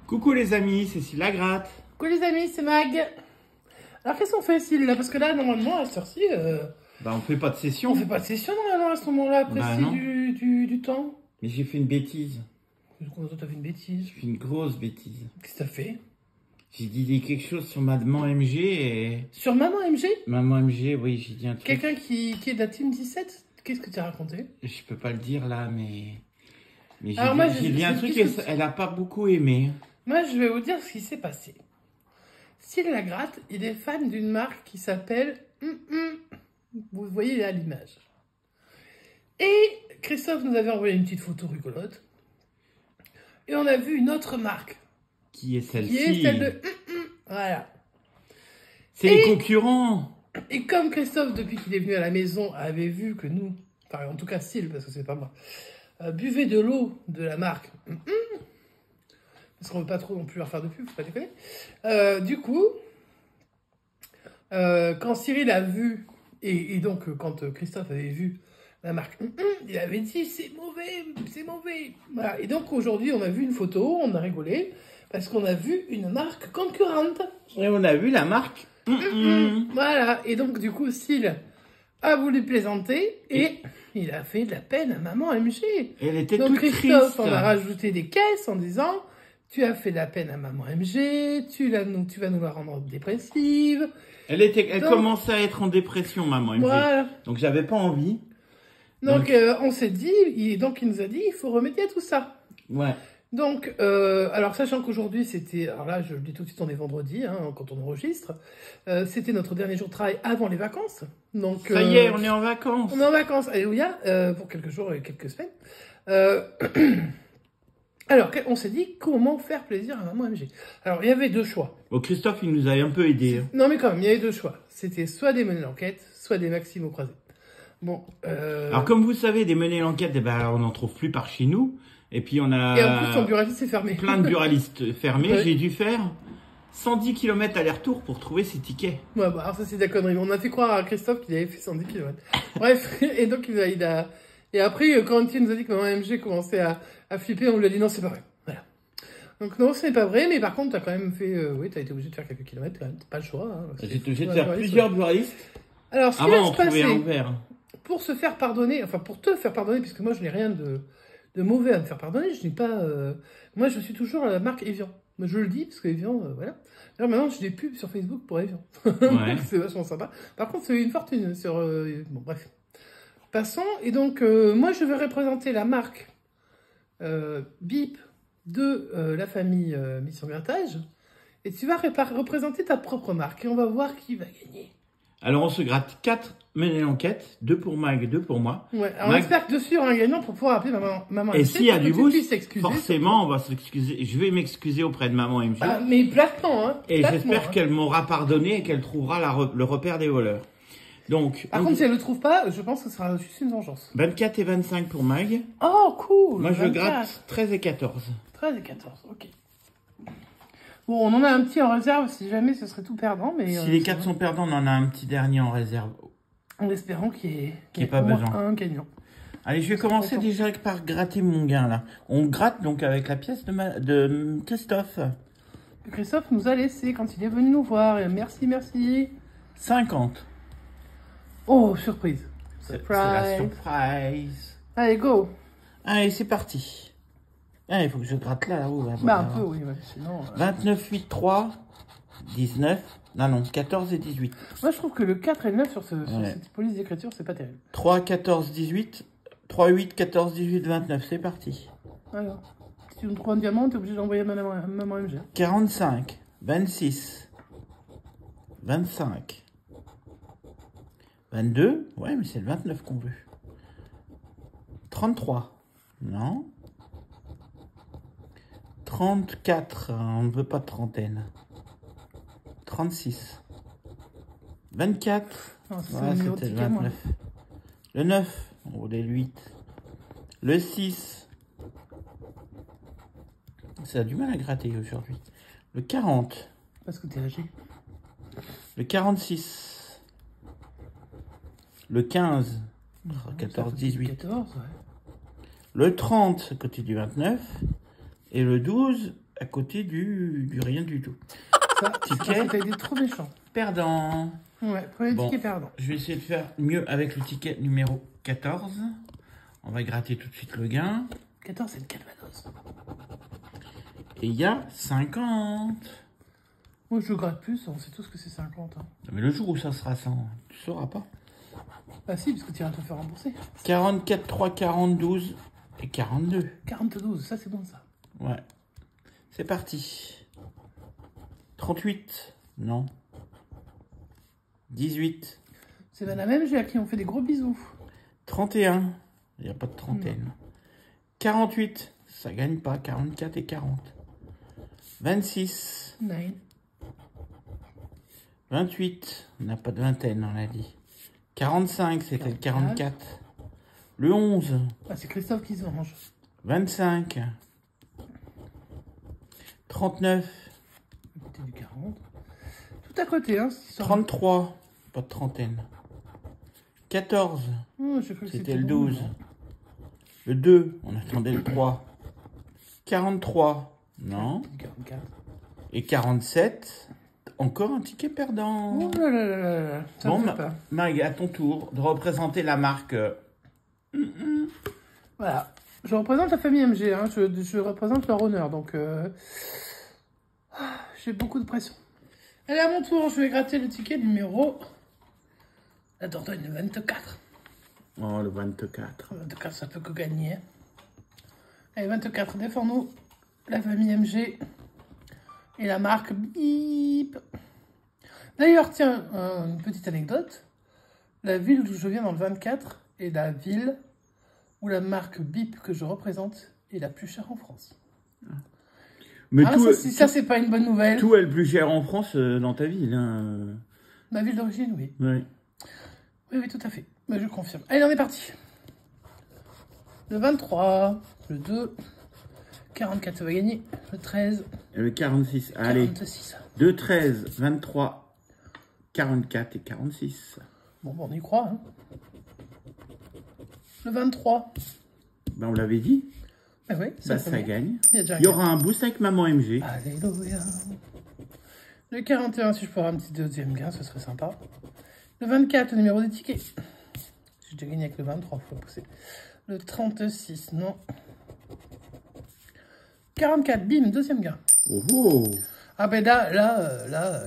Coucou les amis, c'est Syl la gratte. Coucou les amis, c'est Mag. Alors qu'est-ce qu'on fait Syl là? Parce que là normalement à cette heure-ci, Bah on fait pas de session. on fait pas de session normalement à ce moment-là, Bah, précis non. du temps. Mais j'ai fait une bêtise. Comment t'as fait une bêtise? J'ai fait une grosse bêtise. Qu'est-ce que t'as fait? J'ai dit quelque chose sur Maman MG et... Sur Maman MG? Maman MG, oui, j'ai dit un truc. Quelqu'un qui est de la team 17? Qu'est-ce que tu as raconté? Je peux pas le dire là, mais j'ai Alors moi, dit un truc et elle a pas beaucoup aimé. Moi je vais vous dire ce qui s'est passé. Syl la gratte, il est fan d'une marque qui s'appelle... Vous voyez à l'image. Et Christophe nous avait envoyé une petite photo rigolote. Et on a vu une autre marque. Qui est celle-ci? Qui est celle de... Voilà. C'est les concurrents. Et comme Christophe, depuis qu'il est venu à la maison, avait vu que nous, enfin en tout cas Syl, parce que c'est pas moi, buvait de l'eau de la marque... Parce qu'on veut pas trop non plus leur faire de pub, faut pas déconner. Du coup, quand Cyril a vu, et donc quand Christophe avait vu la marque, il avait dit c'est mauvais, c'est mauvais. Voilà. Et donc aujourd'hui, on a vu une photo, on a rigolé, parce qu'on a vu une marque concurrente. Et on a vu la marque. Voilà. Et donc du coup, Syl a voulu plaisanter et il a fait de la peine à maman MG. Elle était Donc toute Christophe triste. en a rajouté des caisses en disant... Tu as fait de la peine à maman MG, tu vas nous la rendre dépressive. Elle commençait à être en dépression, Maman MG. Voilà. Donc j'avais pas envie. Donc on s'est dit, il nous a dit, il faut remédier à tout ça. Ouais. Donc, alors sachant qu'aujourd'hui c'était, alors là je le dis tout de suite, on est vendredi, hein, quand on enregistre, c'était notre dernier jour de travail avant les vacances. Donc Ça y est, on est en vacances. On est en vacances, alléluia, pour quelques jours et quelques semaines. Alors, on s'est dit, comment faire plaisir à maman MG? Alors, il y avait deux choix. Bon, Christophe, il nous a un peu aidé. Non, mais quand même, il y avait deux choix. C'était soit des menus d'enquête, soit des maximes au croisé. Bon, Alors, comme vous savez, des menus d'enquête, eh ben, on n'en trouve plus par chez nous. Et puis, on a... Et en plus, son buraliste est fermé. Plein de buralistes fermés. Ouais. J'ai dû faire 110 km aller-retour pour trouver ces tickets. Ouais, bah, alors ça, c'est de la connerie. On a fait croire à Christophe qu'il avait fait 110 km. Bref, et donc, il a... Et après, quand il nous a dit que maman MG commençait à flipper, on lui a dit non, c'est pas vrai. Voilà. Donc non, c'est pas vrai, mais par contre, t'as quand même fait... oui, t'as été obligé de faire quelques kilomètres quand même. T'as pas le choix. Hein, J'ai été obligé de faire plusieurs buralistes Alors, ce qui avant va d'en se trouver passer, un verre. pour se faire pardonner, enfin pour te faire pardonner, puisque moi je n'ai rien de mauvais à me faire pardonner, je n'ai pas... Moi je suis toujours à la marque Evian. Je le dis, parce que Evian, voilà. Alors maintenant j'ai des pubs sur Facebook pour Evian. Ouais. C'est vachement sympa. Par contre c'est une fortune sur... bon bref. Passons, et donc moi je vais représenter la marque BIP de la famille Mission Grattage, et tu vas représenter ta propre marque, et on va voir qui va gagner. Alors, on se gratte 4 menus d'enquête, 2 pour Mag, 2 pour moi. Ouais, alors Mag... on espère que dessus il y aura un gagnant pour pouvoir appeler maman Et MG, s'il y a pour du que tu boost, puisses s'excuser. forcément, on va s'excuser. Je vais m'excuser auprès de Maman MG. Ah, mais platement, hein. Et platement, j'espère hein. qu'elle m'aura pardonné et qu'elle trouvera le repère des voleurs. Donc, Par contre, si elle le trouve pas, je pense que ce sera juste une vengeance. 24 et 25 pour Mag. Oh, cool. Moi, je 24. gratte 13 et 14. 13 et 14, ok. Bon, on en a un petit en réserve si jamais ce serait tout perdant, mais... Si les 4 sont perdants, on en a un petit dernier en réserve. En espérant qu'il y ait pas au moins besoin. un gagnant. Allez, je vais commencer déjà par gratter mon gain, là. On gratte donc avec la pièce de Christophe. Christophe nous a laissé quand il est venu nous voir. Et merci, merci. 50. Oh, surprise. C'est la surprise. Allez, go. Allez, c'est parti. Ah, il faut que je gratte là-haut. Là, Bah, un peu, oui. Ouais. Sinon, 29, 8, 3, 19. Non, 14 et 18. moi, je trouve que le 4 et le 9 sur Ouais. cette police d'écriture, c'est pas terrible. 3, 14, 18. 3, 8, 14, 18, 29. C'est parti. Alors, si tu me trouves un diamant, t'es obligé d'envoyer à maman MG. 45, 26, 25, 22. Ouais, mais c'est le 29 qu'on veut. 33. Non. 34. On ne veut pas de trentaine. 36. 24. Non, c'est Ouais, le numéro de c'était le ticket, moi. 29. Le 9. On roulait le 8. Le 6. Ça a du mal à gratter aujourd'hui. Le 40. Parce que t'es âgé. Le 46. Le 15. 14, 18. 14, ouais. Le 30, côté du 29. Et le 12, à côté du rien du tout. Ça, Ticket. t'as été trop méchant. Perdant. Ouais, premier Bon, ticket perdant. je vais essayer de faire mieux avec le ticket numéro 14. On va gratter tout de suite le gain. 14, c'est le Calvados. Et il y a 50. Moi, je gratte plus, on sait tous que c'est 50. Hein. Mais le jour où ça sera 100, tu sauras pas. Bah si, parce que tu iras te faire rembourser. 44, 3, 42 et 42. 42, ça c'est bon ça. Ouais. C'est parti. 38. Non. 18. C'est la même, j'ai à qui on fait des gros bisous. 31. Il n'y a pas de trentaine. 48. Ça gagne pas. 44 et 40. 26. 9. 28. On n'a pas de vingtaine, on l'a dit. 45, c'était le 44. Le 11. Ah, c'est Christophe qui se venge. 25. 39. À côté du 40. Tout à côté, hein. 33. Pas de trentaine. 14. Oh, j'ai cru que C'était le 12. Le 2. On attendait le 3. 43. Non. 44. Et 47. Encore un ticket perdant. Oh là là là là là. Ça Bon, me fait peur. Mag, à ton tour de représenter la marque. Voilà. Je représente la famille MG, hein. Je représente leur honneur, donc j'ai beaucoup de pression. Allez, à mon tour, je vais gratter le ticket numéro... La Dordogne, le 24. Oh, le 24. Le 24, ça peut que gagner. Allez, 24, défends-nous. La famille MG et la marque Bip. D'ailleurs, tiens, une petite anecdote. La ville d'où je viens dans le 24 est la ville où la marque Bip que je représente est la plus chère en France. Mais ça, c'est pas une bonne nouvelle. Tout est le plus cher en France dans ta ville. Hein. Ma ville d'origine, oui. Ouais. Oui, oui, tout à fait. Mais je confirme. Allez, on est parti. Le 23, le 2, 44, ça va gagner. Le 13, Et le 46. Allez. 46. 2, 13, 23, 44 et 46. Bon, on y croit. Hein. Le 23. Ben, on l'avait dit. Ah oui, Ça gagne. Il y a déjà un Il y aura un boost avec Maman MG. Alléluia. Le 41, si je peux avoir un petit deuxième gain, ce serait sympa. Le 24, le numéro des tickets. J'ai déjà gagné avec le 23, faut pousser. Le 36, non. 44, bim, deuxième gain. Oh, oh. Ah ben là,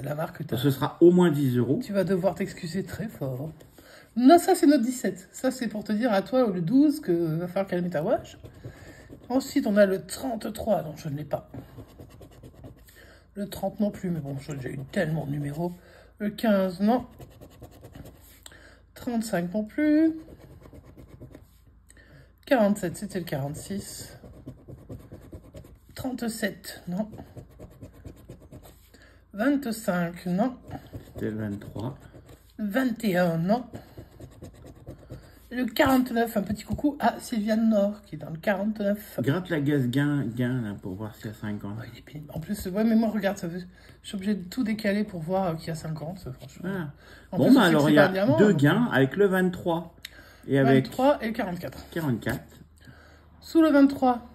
la marque... Ce sera au moins 10 €. Tu vas devoir t'excuser très fort. Non, ça c'est notre 17. Ça c'est pour te dire à toi, le 12, que va falloir calmer ta wash. Ensuite, on a le 33. Non, je ne l'ai pas. Le 30 non plus, mais bon, j'ai eu tellement de numéros. Le 15, non. 35 non plus. 47, c'était le 46. 37, non. 25, non. C'était le 23. 21, non. Le 49, un petit coucou à Sylviane Nord, qui est dans le 49. Gratte la gaz gain là, pour voir s'il y a 50. Ouais, il est pénible. En plus, ouais, mais moi, regarde, ça veut... je suis obligé de tout décaler pour voir qu'il y a 50, franchement. Ah. En Bon, plus, bah je sais alors que il y c'est a pas un diamant, 2 donc, gains avec le 23 et avec 23 et le 44. 44. Sous le 23,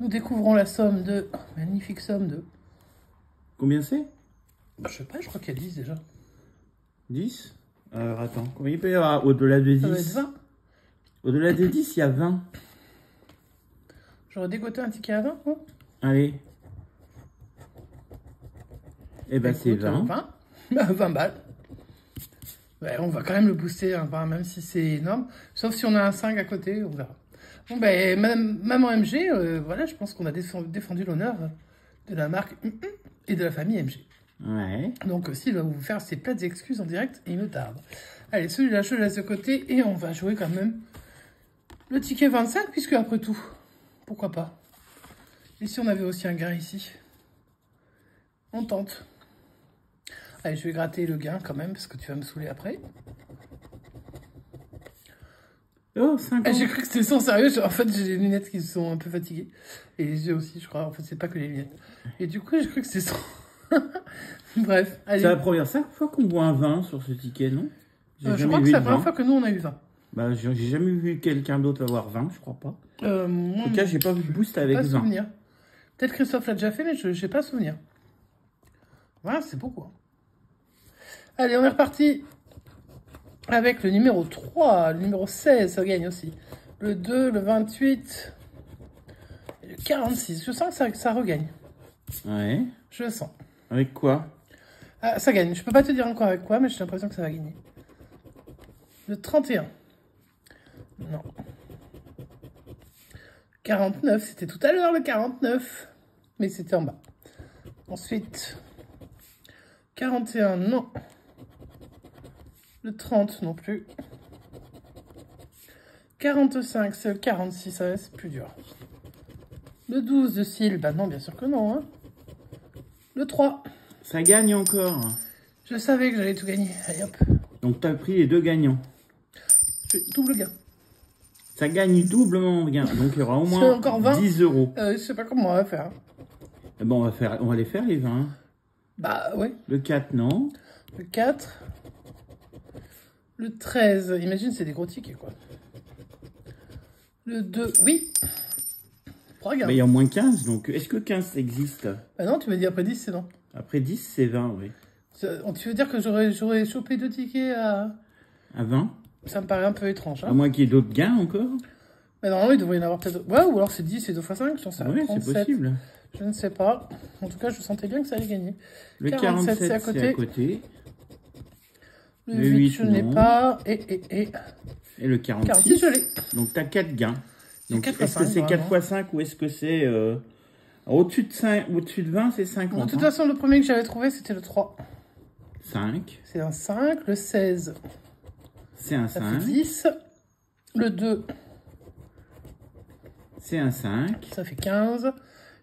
nous découvrons la somme de... oh, magnifique somme de... Combien c'est? Bah, je sais pas, je crois qu'il y a 10 déjà. 10. Attends, combien il peut y avoir au-delà de 10? Ça va être 20. Au-delà de 10, il y a 20. J'aurais dégoté un ticket à 20, moi. Allez. Eh ben, c'est 20. 20. 20 balles. Ouais, on va quand même le booster, hein, même si c'est énorme. Sauf si on a un 5 à côté, on verra. Bon, ben, Maman MG, voilà, je pense qu'on a défendu l'honneur de la marque et de la famille MG. Ouais. Donc, s'il va vous faire ses plates excuses en direct, il me tarde. Allez, celui-là, je le laisse de côté et on va jouer quand même le ticket 25, puisque après tout, pourquoi pas. Et si on avait aussi un gain ici? On tente. Allez, je vais gratter le gain quand même, parce que tu vas me saouler après. Oh, 50. J'ai cru que c'était sans sérieux. En fait, j'ai les lunettes qui sont un peu fatiguées. Et les yeux aussi, je crois. En fait, c'est pas que les lunettes. Et du coup, j'ai cru que c'était sans... Bref, allez. C'est la première fois qu'on voit un 20 sur ce ticket, non? Je crois que c'est la première fois que nous, on a eu 20. Bah, j'ai jamais vu quelqu'un d'autre avoir 20, je crois pas. En En tout cas, j'ai pas vu de boost avec pas 20. souvenir. Peut-être Christophe l'a déjà fait, mais je n'ai pas souvenir. Voilà, c'est beaucoup. Hein. Allez, on est reparti avec le numéro 3, le numéro 16, ça gagne aussi. Le 2, le 28 et le 46. Je sens que ça regagne. Ouais. Je le sens. Avec quoi? Ah, ça gagne. Je peux pas te dire encore avec quoi, mais j'ai l'impression que ça va gagner. Le 31. Non. 49, c'était tout à l'heure le 49. Mais c'était en bas. Ensuite, 41, non. Le 30 non plus. 45, c'est le 46, c'est plus dur. Le 12 de Syl, bah non, bien sûr que non. Hein. Le 3. Ça gagne encore. Je savais que j'allais tout gagner. Allez hop. Donc tu as pris les deux gagnants. Double gain. Ça gagne doublement bien. Donc il y aura au moins encore 20. 10 euros. Je sais pas comment on va faire. Bon, on va les faire les 20. Bah ouais. Le 4, non. Le 4. Le 13. Imagine, c'est des gros tickets, quoi. Le 2. Oui. Regarde. Bah, il y a au moins 15. Donc, est-ce que 15 existe? Bah non, tu m'as dit après 10, c'est non. Après 10, c'est 20, oui. Tu veux dire que j'aurais chopé 2 tickets à 20? Ça me paraît un peu étrange. Hein. À moins qu'il y ait d'autres gains encore. Mais normalement, il devrait y en avoir peut-être. Ouais, ou alors c'est 10 et 2 fois 5, j'en sais rien. Oui, c'est possible. Je ne sais pas. En tout cas, je sentais bien que ça allait gagner. Le 47, c'est à côté. Le 8, je n'ai pas. Et le 46. 46, je l'ai. Donc, tu as 4 gains. Donc, est-ce que c'est 4 vraiment. fois 5 ou est-ce que c'est... au-dessus de 20, c'est 50. De toute façon, le premier que j'avais trouvé, c'était le 3. 5. C'est un 5. Le 16. C'est un 5. Ça fait 10. Le 2. C'est un 5. Ça fait 15.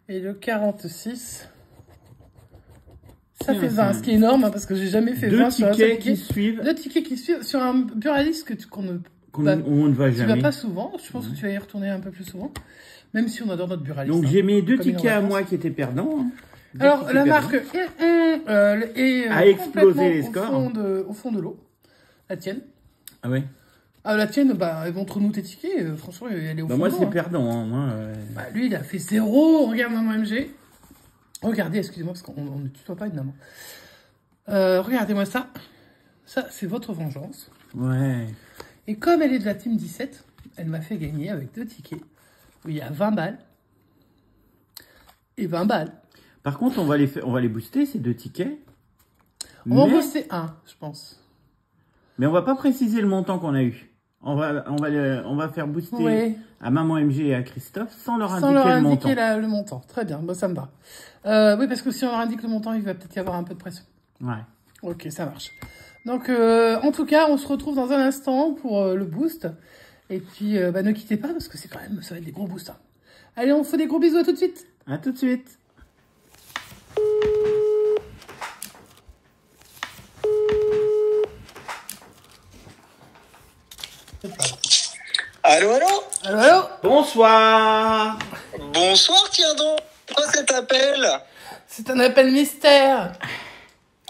Et le 46. Ça fait 20, ce qui est énorme, hein, parce que j'ai jamais fait 20 sur un seul ticket. 2 tickets qui suivent sur un buraliste qu'on ne va jamais. Tu vas pas souvent. Je pense que tu vas y retourner un peu plus souvent. Même si on adore notre buraliste. Donc, j'ai mis 2 tickets à moi qui étaient perdants. Hein. Alors, la marque est a explosé les scores. Au fond de l'eau. La tienne. Ah ouais. Ah, la tienne, bah, entre nous tes tickets, franchement, elle est au fond de l'eau. Moi, c'est perdant. Hein. Moi, bah, lui, il a fait 0. Regarde, maman MG. Regardez, excusez-moi, parce qu'on ne tutoie pas une maman. Regardez-moi ça. Ça, c'est votre vengeance. Ouais. Et comme elle est de la team 17, elle m'a fait gagner avec 2 tickets. Où il y a 20 balles. Et 20 balles. Par contre, on va les booster, ces 2 tickets. On va en booster 1, je pense. Mais on va pas préciser le montant qu'on a eu. On va faire booster à Maman MG et à Christophe sans leur indiquer le montant. Le montant. Très bien, bah, ça me va. Oui, parce que si on leur indique le montant, il va peut-être y avoir un peu de pression. Ouais. Ok, ça marche. Donc, en tout cas, on se retrouve dans un instant pour le boost. Et puis, ne quittez pas, parce que c'est quand même, ça va être des gros boosts. Hein. Allez, on fait des gros bisous, à tout de suite. À tout de suite. Allô, allô? Allô, allô? Bonsoir. Bonsoir, tiens donc. Quoi cet appel? C'est un appel mystère.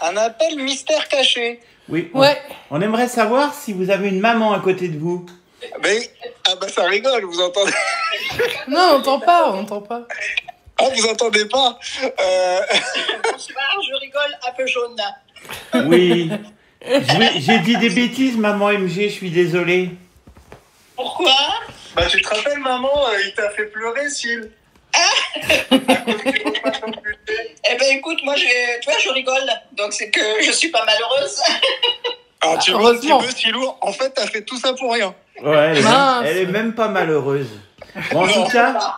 Un appel mystère caché. Oui. Ouais. On aimerait savoir si vous avez une maman à côté de vous. Mais, ah bah ça rigole, vous entendez? Non, on n'entend pas, on n'entend pas. Ah, vous entendez pas? Bonsoir, je rigole un peu jaune. Oui. J'ai dit des bêtises, Maman MG, je suis désolé. Pourquoi? Bah tu te rappelles, maman, il t'a fait pleurer, Syl. Eh ben écoute, moi je rigole, donc c'est que je suis pas malheureuse. Ah, tu vois un petit peu, Sylou, en fait, t'as fait tout ça pour rien. Ouais, elle est même pas malheureuse. Bon, en tout cas,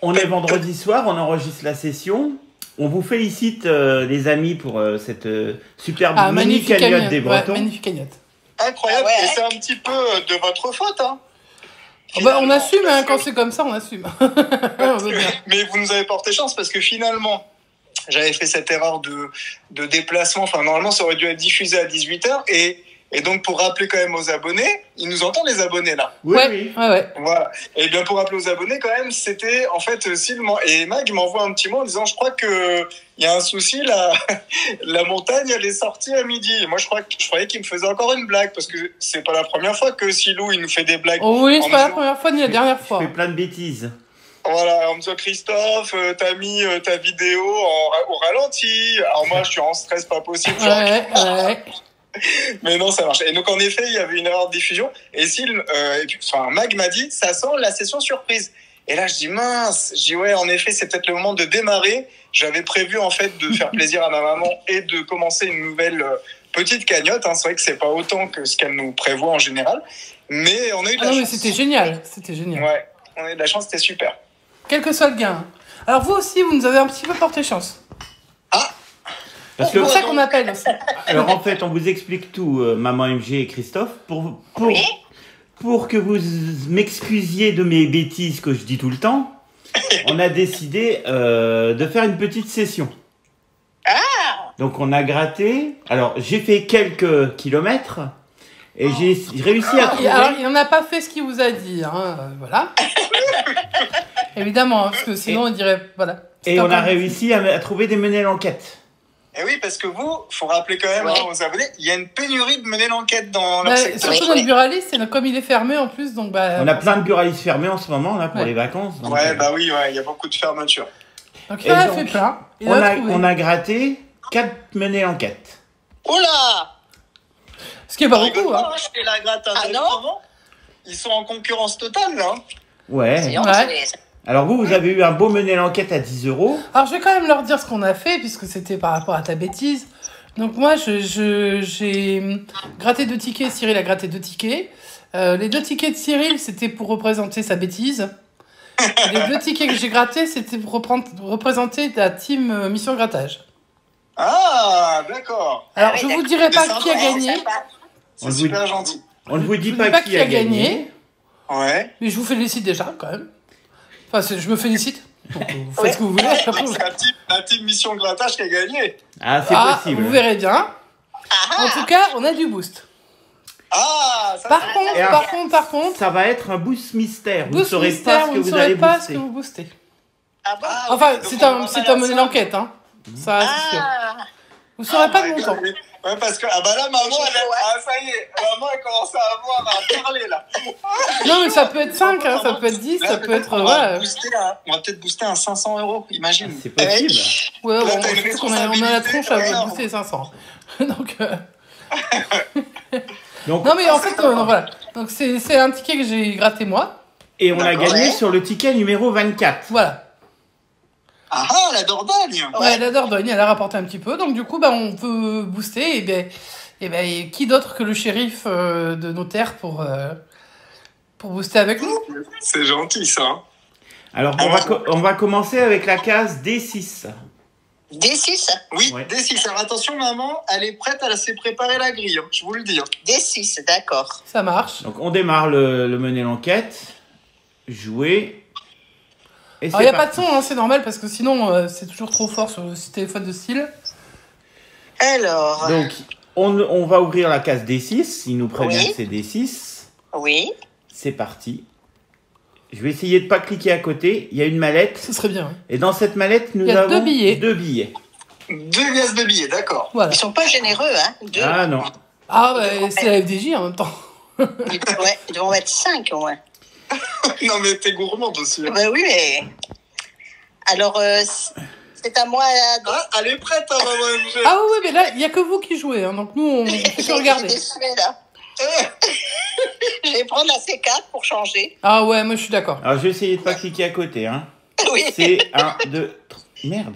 on est vendredi soir, on enregistre la session. On vous félicite, les amis, pour cette superbe mini cagnotte des Bretons. Ouais, magnifique cagnotte. Incroyable, Ah ouais. et c'est un petit peu de votre faute, hein. Bah, on assume, hein, quand c'est comme ça, on assume. On veut bien. Mais vous nous avez porté chance parce que finalement, j'avais fait cette erreur de déplacement. Enfin, normalement, ça aurait dû être diffusé à 18h. Et donc, pour rappeler quand même aux abonnés, ils nous entendent, les abonnés, là. Oui, ouais, oui. ouais. Voilà. Et bien, pour rappeler aux abonnés, quand même, c'était, en fait, et Mag m'envoie un petit mot en disant, je crois que il y a un souci, la montagne, elle est sortie à midi. Et moi, je croyais qu'il me faisait encore une blague, parce que c'est pas la première fois que Silou, il nous fait des blagues. Oh oui, c'est pas la première fois ni la dernière fois. Je fais plein de bêtises. Voilà, en me disant Christophe, t'as mis ta vidéo au ralenti. Alors moi, je suis en stress pas possible. Ouais. Mais non, ça marche. Et donc, en effet, il y avait une erreur de diffusion. Et Mag m'a dit, ça sent la session surprise. Et là, je dis, mince. Je dis, ouais, en effet, c'est peut-être le moment de démarrer. J'avais prévu, en fait, de faire plaisir à ma maman et de commencer une nouvelle petite cagnotte. Hein. C'est vrai que c'est pas autant que ce qu'elle nous prévoit en général. Mais on a eu de la chance. Non, mais c'était génial. C'était génial. Ouais, on a eu de la chance, c'était super. Quel que soit le gain. Alors, vous aussi, vous nous avez un petit peu porté chance. Ah! Parce C'est pour ça qu'on appelle aussi. Alors en fait, on vous explique tout, Maman MG et Christophe, pour que vous m'excusiez de mes bêtises que je dis tout le temps. On a décidé de faire une petite session. Ah! Donc on a gratté. Alors j'ai fait quelques kilomètres et j'ai réussi à trouver. Alors, il n'en a pas fait ce qu'il vous a dit. Hein, voilà. Évidemment, hein, parce que sinon on dirait. Voilà. Et on a réussi à trouver des menées l'enquête. Et oui, parce que faut rappeler quand même aux abonnés, il y a une pénurie de mener l'enquête dans leur Bah, secteur. surtout notre buraliste, comme il est fermé en plus, donc bah. On a plein de buralistes fermés en ce moment là pour les vacances. Donc, Bah oui, il y a beaucoup de fermetures. Donc il en a fait plein. On a gratté 4 menées l'enquête. Oula! Ce qui est pas beaucoup, hein. Je fais la gratte Ah non? Ils sont en concurrence totale, là. Ouais. Ouais. Alors vous avez eu un beau mené l'enquête à 10 €. Alors je vais quand même leur dire ce qu'on a fait, puisque c'était par rapport à ta bêtise. Donc moi, j'ai gratté 2 tickets, Cyril a gratté 2 tickets. Les 2 tickets de Cyril, c'était pour représenter sa bêtise. Les 2 tickets que j'ai grattés, c'était pour représenter ta team Mission Grattage. Ah, d'accord. Alors, Ah oui, je vous d'accord. dirai pas C'est qui a sympa, gagné, C'est super gentil. On ne vous dit Je pas, vous dis pas qui a gagné. Ouais. mais je vous félicite déjà, quand même. Enfin, je me félicite. Donc, vous faites ce que vous voulez. C'est la team Mission Grattage qui a gagné. Ah, c'est possible. Vous verrez bien. En tout cas, on a du boost. Ah, ça Par contre, Ça va être un boost mystère. Vous ne boost saurez mystère, pas ce que vous ne vous saurez allez pas ce booster. que vous boostez. Ah bon? Enfin, donc c'est on un va mené l'enquête, hein. Ça, c'est sûr. Ah! Vous saurez pas de montant. Ouais, parce que là, maman, ça y est, maman, elle commence à avoir à parler, là. Non, mais ça peut être 5, hein, ça peut être 10, ça peut être... On va Ouais, peut-être booster un 500 €, imagine. C'est possible. ouais Là, bon, t'as une je pense qu'on a la tronche à responsabilité, booster 500. Donc, Donc, non, mais en fait, non, voilà. Donc, c'est un ticket que j'ai gratté moi. et on a D'accord. gagné sur le ticket numéro 24. Voilà. Ah, la Dordogne. Ouais, la Dordogne, elle a rapporté un petit peu. Donc, du coup, bah, on peut booster. Et qui d'autre que le shérif de nos terres pour booster avec nous? C'est gentil, ça. Hein. Alors, on va commencer avec la case D6. D6? Oui, Ouais. D6. Alors attention, maman, elle est prête, elle s'est préparé la grille, hein, je vous le dis. Hein. D6, d'accord. Ça marche. Donc, on démarre le mener l'enquête. Jouer. Et Alors, il n'y a pas de son, hein, c'est normal, parce que sinon, c'est toujours trop fort sur le téléphone de style. Alors, Donc, on va ouvrir la case D6. Il nous prévient Oui. que c'est D6. oui. C'est parti. Je vais essayer de pas cliquer à côté. Il y a une mallette. Ce serait bien. Et dans cette mallette, nous Il y a avons 2 billets. 2 billets. 2 liasses de billets, d'accord. Voilà. Ils sont pas généreux, hein? Deux. Ah non. Ah, bah, c'est la FDJ en même temps. Ouais, ils devront mettre 5 au moins. Non, mais t'es gourmande aussi. Hein. Ben oui, mais. Alors, c'est à moi de. Ah, elle est prête, hein, maman MG. Ah oui, mais là, il n'y a que vous qui jouez. Hein, donc nous, on fait que regarder. J'ai déçu, là. Je vais prendre la C4 pour changer. Ah ouais, moi je suis d'accord. Alors, je vais essayer de pas cliquer à côté. Hein. Oui. C'est 1, 2, 3. Merde.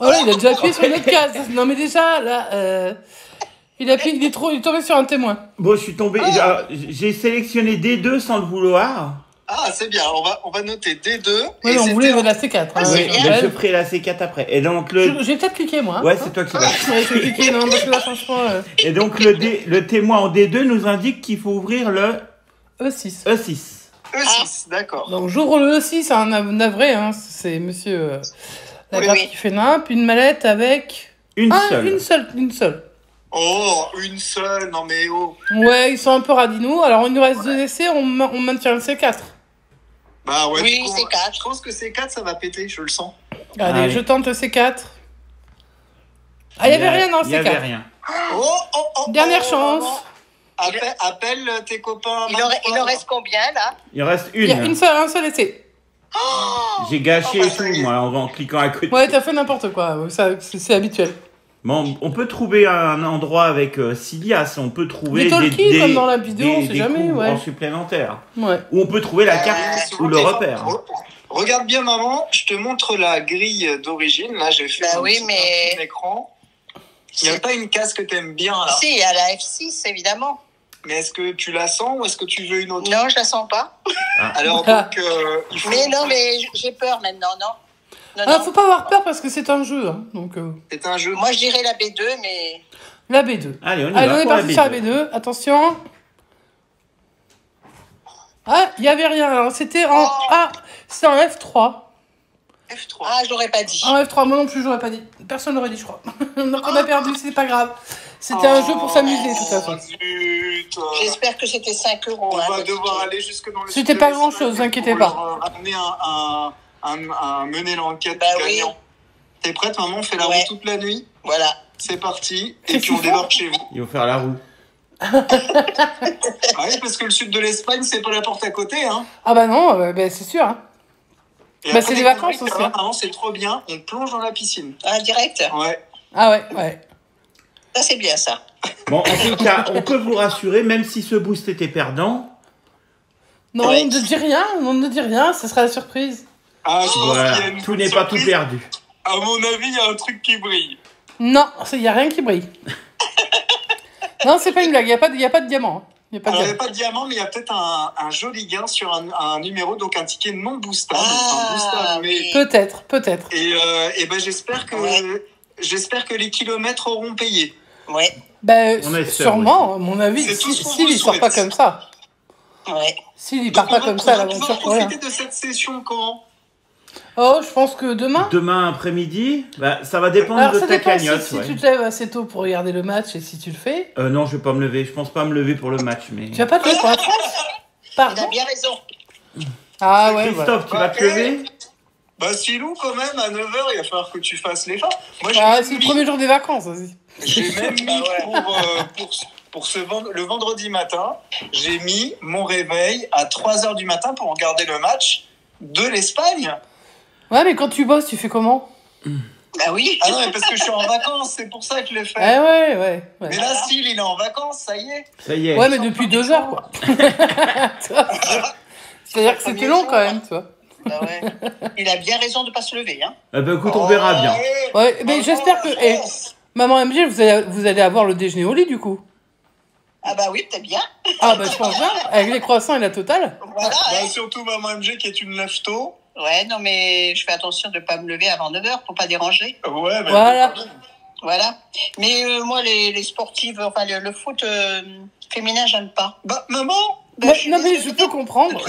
Oh là, il a déjà appuyé sur une autre case. Non mais déjà, là, il est tombé sur un témoin. Bon, je suis tombé. J'ai sélectionné D2 sans le vouloir. Ah, c'est bien, on va noter D2. Oui, et on c'était voulait en- la C4. Hein, Oui, bien. donc je ferai la C4 après. Et donc, Je vais peut-être cliquer moi. Ouais, c'est toi qui vas. Ouais, je vais cliquer, non, parce que là, franchement, Et donc, le témoin en D2 nous indique qu'il faut ouvrir le E6. E6. E6, d'accord. Donc j'ouvre le E6, un navré, hein, c'est monsieur Lagarde Oui, oui. qui fait nimp, une mallette avec... Une Ah, seule. une seule. Oh, une seule, non mais oh. Ouais, ils sont un peu radinous. Alors, il nous reste 2 essais, on maintient le C4. Bah ouais, Oui, du coup, C4. je pense que C4, ça va péter, je le sens. Allez, Allez. je tente le C4. Ah, il n'y avait rien dans le Il y avait C4. rien. Oh, Dernière chance. Appelle tes copains. Il en reste combien, là? Il en reste Il y a une. un seul essai. J'ai gâché et tout, moi, en cliquant à côté. Ouais, t'as fait n'importe quoi, c'est habituel. Bon, on peut trouver un endroit avec Silias, on peut trouver des talkies, comme dans la vidéo, on sait jamais, ouais. En supplémentaire. Ouais. Ou on peut trouver la carte ou le repère. Regarde bien, maman, je te montre la grille d'origine. Là, j'ai fait un petit écran. Il n'y a pas une case que t'aimes bien, là? Si, il y a la F6, évidemment. Mais est-ce que tu la sens ou est-ce que tu veux une autre? Non, je la sens pas. Alors, donc, il faut... Mais non, mais j'ai peur maintenant, non. Non, faut pas avoir peur parce que c'est un jeu. Hein, donc, c'est un jeu. Moi, je dirais la B2, mais... La B2. Allez, on est parti sur la B2. Attention. Ah, il n'y avait rien. Alors, c'était en... Ah, c'est en F3. F3. Ah, je l'aurais pas dit. En F3, moi non plus, j'aurais pas dit. Personne l'aurait dit, je crois. Donc, on a perdu, c'est pas grave. C'était un jeu pour s'amuser, de toute façon. J'espère que c'était 5 €. On va devoir aller jusque dans le... C'était pas grand-chose, vous inquiétez pas. Ramener un mener l'enquête gagnant. T'es prête, maman? On fait la roue toute la nuit. Voilà. C'est parti. Et puis on débarque chez vous. Il faut faire la roue. Oui, parce que le sud de l'Espagne, c'est pas la porte à côté, hein. Ah bah non, c'est sûr. Hein. Bah c'est des vacances aussi. Hein. C'est trop bien. On plonge dans la piscine. Ah, direct? Ouais. Ah ouais. Ça, c'est bien, ça. Bon, en tout cas, on peut vous rassurer, même si ce boost était perdant. Non, on ne dit rien, ce sera la surprise. Ah, je pense voilà, qu'il y a une tout n'est pas tout perdu. À mon avis, il y a un truc qui brille. Non, il n'y a rien qui brille. Non, c'est pas une blague, il n'y a pas de diamant. Il n'y a pas de diamant, mais il y a peut-être un joli gain sur un numéro, donc un ticket non boostable. Mais... Peut-être. Et ben j'espère que les kilomètres auront payé. Ouais. Ben, sûrement, à mon avis, s'il ne sort pas comme ça. Ouais. S'il ne part pas comme ça à l'aventure, on va profiter de cette session quand? Oh, je pense que demain. Demain après-midi, ça va dépendre de ta cagnotte. Si tu te lèves assez tôt pour regarder le match et si tu le fais. Non, je vais pas me lever. Je pense pas me lever pour le match, mais. Tu vas pas te lever pour la France? Pardon. Il a bien raison. Ah ouais. Christophe, tu vas te lever? Bah Silou, quand même, à 9h, il va falloir que tu fasses l'effort. Moi, c'est le premier jour des vacances, vas-y. J'ai même mis pour le vendredi matin, j'ai mis mon réveil à 3h du matin pour regarder le match de l'Espagne. Ouais, mais quand tu bosses, tu fais comment? Bah oui. Ah non, mais parce que je suis en vacances, c'est pour ça que je l'ai fait. Ah ouais. Mais là, s'il est en vacances, ça y est. Ça y est. Ouais, mais depuis 2 heures, quoi. C'est-à-dire que c'était long, quand même, tu vois. Bah ouais. Il a bien raison de pas se lever, hein. Écoute, on verra bien. Ouais, mais j'espère que... Maman MG, vous allez avoir le déjeuner au lit, du coup. Ah bah oui, peut-être bien. Ah bah je pense bien, avec les croissants et la totale. Voilà. Surtout maman MG qui est une lève-tôt. Ouais, non mais je fais attention de ne pas me lever avant 9h pour pas déranger. Ouais, bah voilà. Mais moi, les sportives, enfin le foot féminin, j'aime pas. Bah maman. Non mais je peux comprendre.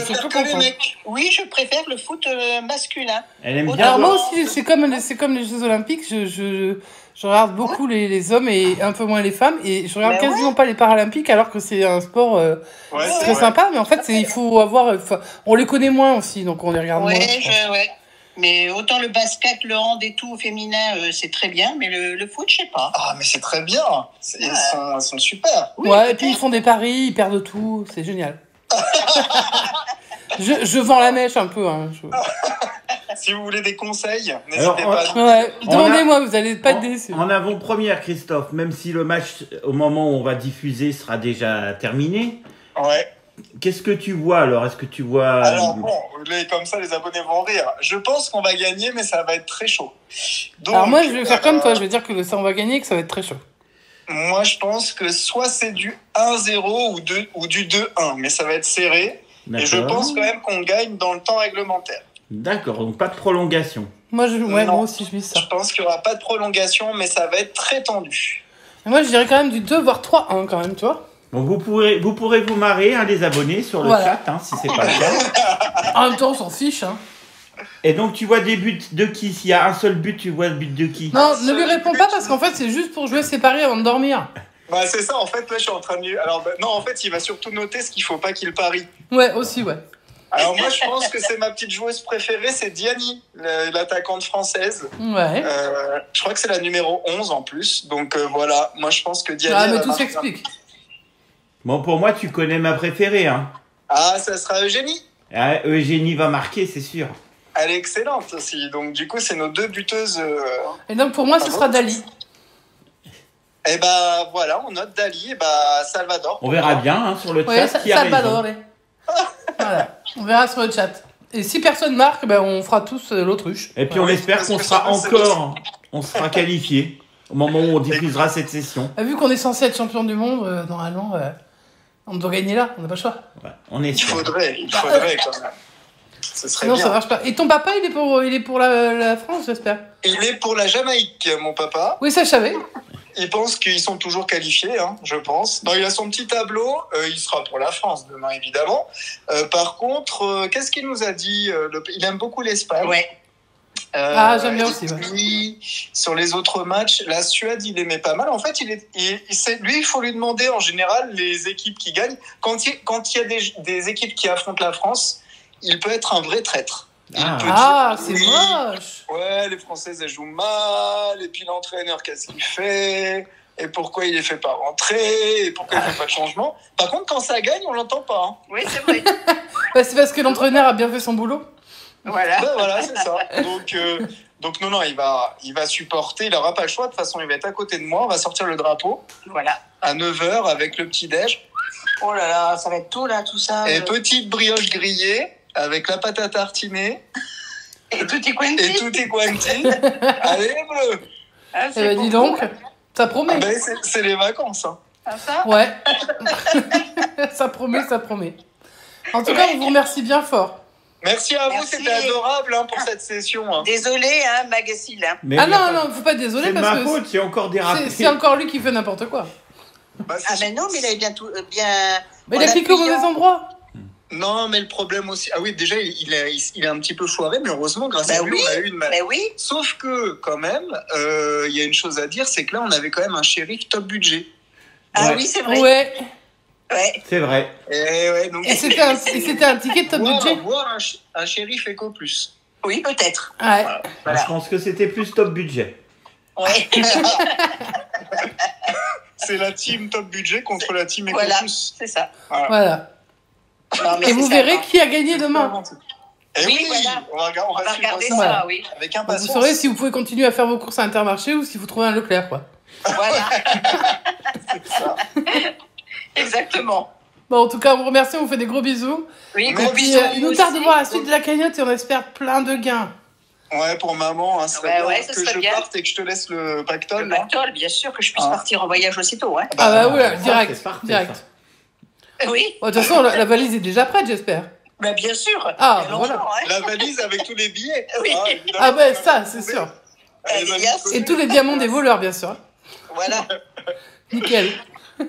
Oui, je préfère le foot masculin. Elle aime bien. Alors moi aussi, c'est comme les Jeux Olympiques, je regarde beaucoup les hommes et un peu moins les femmes, et je regarde quasiment pas les Paralympiques, alors que c'est un sport très sympa, mais en fait il faut avoir, on les connaît moins aussi, donc on les regarde moins. Ouais. Mais autant le basket, le hand et tout féminin, c'est très bien, mais le foot, je sais pas. Ah mais c'est très bien, ils sont super. Oui, et puis ils font des paris, ils perdent tout, c'est génial. je vends la mèche un peu, hein. Si vous voulez des conseils, n'hésitez pas. Ouais, demandez-moi, vous allez pas être déçus. En avant-première, Christophe, même si le match, au moment où on va diffuser, sera déjà terminé. Ouais. Qu'est-ce que tu vois alors? Est-ce que tu vois... Alors bon, comme ça les abonnés vont rire. Je pense qu'on va gagner, mais ça va être très chaud. Donc, alors moi je vais faire comme toi, je vais dire que ça on va gagner et que ça va être très chaud. Moi je pense que soit c'est du 1-0 ou du 2-1, mais ça va être serré. Et je pense quand même qu'on gagne dans le temps réglementaire. D'accord, donc pas de prolongation. Moi aussi je vis ça. Je pense qu'il n'y aura pas de prolongation, mais ça va être très tendu. Et moi je dirais quand même du 2 voire 3-1 quand même, tu vois. Bon, vous pourrez vous marrer, hein, les abonnés, sur le chat, hein, si c'est pas le cas. En même temps, on s'en fiche. Hein. Et donc, tu vois des buts de qui? S'il y a un seul but, tu vois le but de qui? Non, ne lui réponds pas parce qu'en fait, c'est juste pour jouer ses paris avant de dormir. Bah, c'est ça, en fait, là, je suis en train de... Alors, non, en fait, il va surtout noter ce qu'il faut pas qu'il parie. Ouais, aussi, ouais. Alors, moi, je pense que c'est ma petite joueuse préférée, c'est Diani, l'attaquante française. Ouais. Je crois que c'est la numéro 11 en plus. Donc, voilà, moi, je pense que Diani... Ah, mais tout s'explique. Bon, pour moi, tu connais ma préférée, hein. Ah, ça sera Eugénie. Ah, Eugénie va marquer, c'est sûr. elle est excellente aussi. Donc, du coup, c'est nos 2 buteuses. Et donc, pour moi, ce sera Dali. Et bah, voilà, on note Dali et bah, Salvador. On verra bien hein, sur le Ouais, chat qui a Salvador. raison. Voilà, on verra sur le chat. Et si personne marque, ben, on fera tous l'autruche. Et puis on espère qu'on sera qualifié au moment où on diffusera cette session. Vu qu'on est censé être champion du monde, normalement, on doit gagner là, on n'a pas le choix. Ouais, on est Il faudrait quand même. Ce serait non, bien. ça marche pas. Et ton papa, il est pour la France, j'espère? Il est pour la Jamaïque, mon papa. Oui, ça je savais. Il pense qu'ils sont toujours qualifiés, hein, je pense. Non, il a son petit tableau. Il sera pour la France demain, évidemment. Par contre, qu'est-ce qu'il nous a dit Il aime beaucoup l'Espagne. Ouais. J'aime bien aussi. Ouais. Lui, sur les autres matchs, la Suède, il aimait pas mal. En fait, lui, il faut lui demander en général les équipes qui gagnent. Quand il y a des équipes qui affrontent la France, il peut être un vrai traître. C'est moche. Ouais, les Françaises, elles jouent mal. Et puis l'entraîneur, qu'est-ce qu'il fait? Et pourquoi il les fait pas rentrer? Et pourquoi il fait pas de changement? Par contre, quand ça gagne, on l'entend pas. Hein. Oui, c'est vrai. C'est parce que l'entraîneur a bien fait son boulot. Voilà. Voilà, c'est ça. Donc non, il va supporter. Il n'aura pas le choix. De toute façon, il va être à côté de moi. On va sortir le drapeau. Voilà. À 9h avec le petit-déj. Oh là là, ça va être tout là, tout ça. Et petite brioche grillée avec la pâte à tartiner. Et tutti quanti. Allez, bleu. Dis donc, ça promet. C'est les vacances. Hein. Ça ouais. ça promet. En tout cas, on vous remercie bien fort. Merci à vous, c'était adorable pour cette session. Hein. Désolé, Magacile. Non, faut pas être désolé parce que c'est ma faute, j'ai encore dérapé. C'est encore lui qui fait n'importe quoi. Mais non, mais il avait bien tout. Mais il a cliqué au mauvais endroit. Non, mais le problème aussi. Ah oui, déjà, il est un petit peu foiré, mais heureusement, grâce à lui, on a eu une main. Oui. Sauf que, quand même, il y a une chose à dire, c'est que là, on avait quand même un shérif top budget. Ah oui, c'est vrai. Ouais. C'est vrai. Et c'était un ticket de top budget. Voir un shérif Eco Plus. Oui, peut-être. Ouais. Voilà. Je pense que c'était plus top budget. Ouais. C'est la team top budget contre la team Eco Plus. Voilà, c'est ça. Voilà. Non, et vous verrez qui a gagné demain. Et oui, voilà. on va regarder ça, oui. Avec impatience. Vous saurez si vous pouvez continuer à faire vos courses à Intermarché ou si vous trouvez un Leclerc, quoi. Voilà. C'est ça. Exactement. Bon, en tout cas, on vous remercie, on vous fait des gros bisous. Oui, gros bisous. Il nous tarde de voir la suite de la cagnotte et on espère plein de gains. Ouais, pour maman, ce serait bien que je parte et que je te laisse le pactole. Le pactole, bien sûr, que je puisse partir en voyage aussitôt. Hein. Direct. Oui. De toute façon, la valise est déjà prête, j'espère. Bien sûr. Voilà. Hein. La valise avec tous les billets. Oui. Ça, c'est sûr. Et tous les diamants des voleurs, bien sûr. Voilà. Nickel.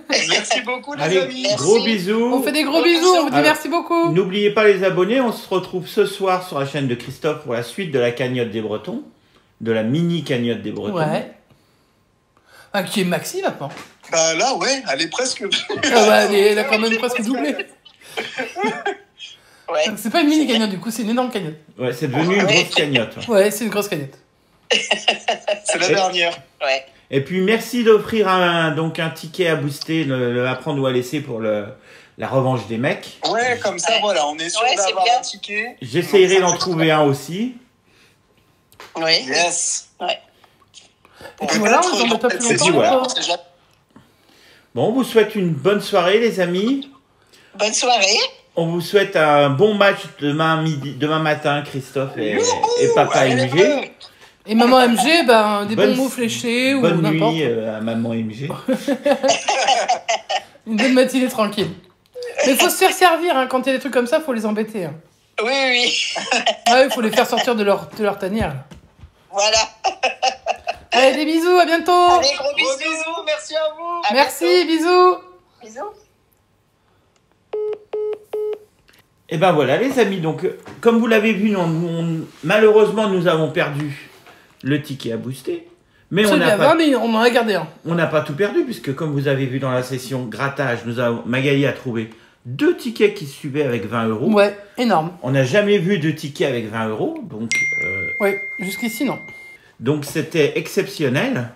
Merci beaucoup, les amis. Gros bisous. On fait des gros bisous, on vous dit merci beaucoup. N'oubliez pas les abonnés, on se retrouve ce soir sur la chaîne de Christophe pour la suite de la cagnotte des Bretons, de la mini cagnotte des Bretons. Ouais. Qui est maxi maintenant. Là, ouais, elle est presque. Elle a quand même presque doublé. Ouais. C'est pas une mini cagnotte, du coup, c'est une énorme cagnotte. Ouais, c'est devenu une grosse cagnotte. Ouais, c'est une grosse cagnotte. C'est la dernière. Ouais. Et puis merci d'offrir un ticket à booster, à prendre ou à laisser pour la revanche des mecs. Ouais, comme ça, voilà, on est sûr d'avoir un ticket. J'essayerai d'en trouver un aussi. Oui. Yes. Ouais. Et puis voilà, on ne pas plus longtemps. Bon, on vous souhaite une bonne soirée, les amis. Bonne soirée. On vous souhaite un bon match demain matin, Christophe et Papa MG. Et Maman MG, des bons mots fléchés ou n'importe. Bonne nuit à Maman MG. Une bonne matinée tranquille. Mais il faut se faire servir, quand il y a des trucs comme ça, il faut les embêter. Hein. Oui. Il faut les faire sortir de leur tanière. Voilà. Allez, des bisous, à bientôt. Allez, gros bisous, merci à vous. Merci, bisous. Bisous. Et ben voilà les amis, donc comme vous l'avez vu, malheureusement nous avons perdu le ticket à booster. Mais mais on en a gardé un. On n'a pas tout perdu puisque comme vous avez vu dans la session grattage, Magali a trouvé 2 tickets qui suivaient avec 20 €. Ouais, énorme. On n'a jamais vu de tickets avec 20 €, donc... Oui, jusqu'ici non. Donc c'était exceptionnel.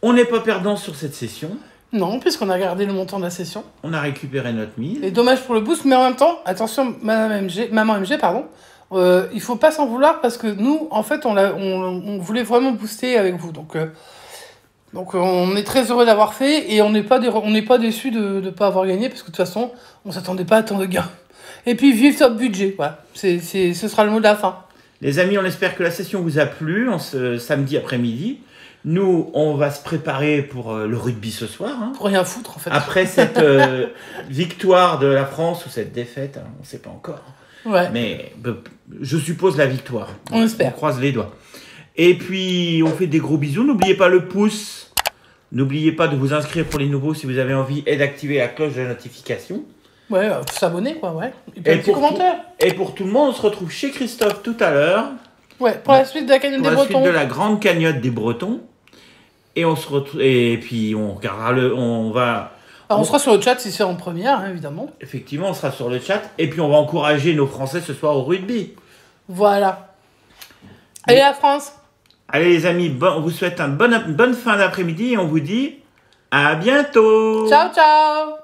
On n'est pas perdant sur cette session. Non, puisqu'on a gardé le montant de la session. On a récupéré notre 1000. Et dommage pour le boost, mais en même temps, attention, Maman MG, Il faut pas s'en vouloir parce que nous, en fait, on voulait vraiment booster avec vous. Donc, on est très heureux d'avoir fait et on n'est pas déçus de ne pas avoir gagné parce que de toute façon, on s'attendait pas à tant de gains. Et puis, vive Top Budget, voilà. Ce sera le mot de la fin. Les amis, on espère que la session vous a plu en ce samedi après-midi. Nous, on va se préparer pour le rugby ce soir. Hein. Pour rien foutre, en fait. Après cette victoire de la France ou cette défaite, hein, on ne sait pas encore. Ouais. Mais je suppose la victoire. On espère. On croise les doigts. Et puis, on fait des gros bisous. N'oubliez pas le pouce. N'oubliez pas de vous inscrire pour les nouveaux si vous avez envie et d'activer la cloche de notification. Ouais, faut s'abonner, quoi, ouais. Et puis un petit commentaire. Et pour tout le monde, on se retrouve chez Christophe tout à l'heure. Ouais, pour la suite de la cagnotte des Bretons. Pour la suite de la grande cagnotte des Bretons. Et on se retrouve. Et puis, on regardera on va. Alors, on sera sur le chat si c'est en première, hein, évidemment. Effectivement, on sera sur le chat. Et puis, on va encourager nos Français ce soir au rugby. Voilà. Allez, la France! Allez, les amis, on vous souhaite une bonne fin d'après-midi et on vous dit à bientôt! Ciao, ciao!